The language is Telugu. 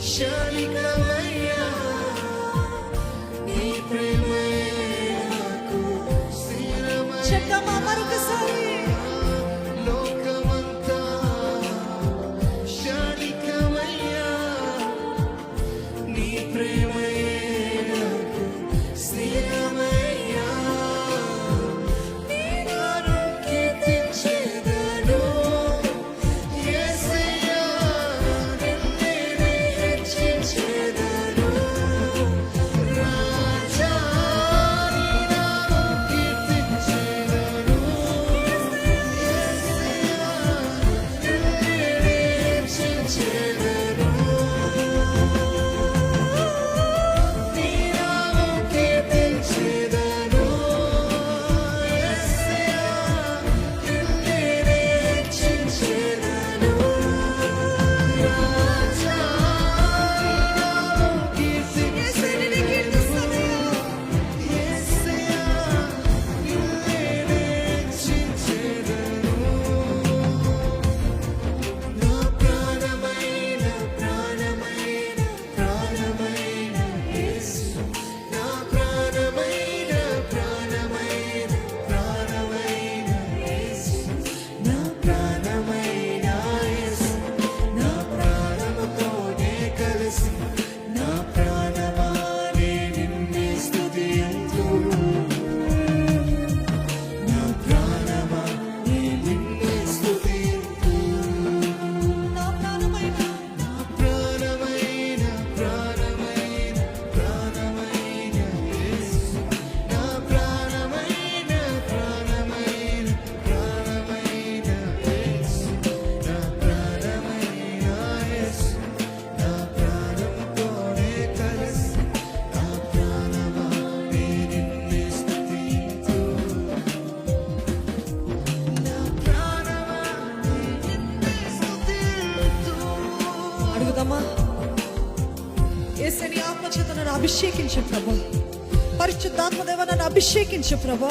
క్షణికమయ్యా నీ ప్రేమే నాకు స్థిరమయ్యా. చెప్తామా మరొకసారి? లోకమంతా క్షణికమయ్యా నీ ప్రేమే నాకు స్థిరమయ్యా. నేను కీర్తించెదను యేసయ్యా, నిన్నే హెచ్చించెదను రాజా, నీ నామం కీర్తించెదను యేసయ్యా, నిన్నే హెచ్చించెదను. నీ నామం కీర్తించెదను యేసయ్యా, నిన్నే హెచ్చించెదను రాజా, నీ నామం కీర్తించెదను యేసయ్యా, నిన్నే హెచ్చించెదను. నా ప్రాణమైన ప్రాణమైన ప్రాణమైన యేసు, నా ప్రాణమైన ప్రాణమైన ప్రాణమైన యేసు, నా ప్రాణమైన యేసు, నా ప్రాణముతోనే కలిసి నా ప్రాణమా నే నిన్నే స్తుతింతును. నా ప్రాణమా నే నిన్నే స్తుతింతును. నా ప్రాణమైన ప్రాణమైన ప్రాణమైన ప్రాణమైన యేసు, నా ప్రాణమైన ప్రాణమైన ప్రాణమైన యేసు, నా ప్రాణమైన యేసు, నా ప్రాణముతోనే కలిసి నా ప్రాణమా నే నిన్నే స్తుతింతును. నా ప్రాణమా నే నిన్నే స్తుతింతును. అడుగుదామా? యేసయ్యని ఆత్మచేత నన్ను అభిషేకించు ప్రభా, పరిశుద్ధాత్మ దేవ నన్ను అభిషేకించు ప్రభా.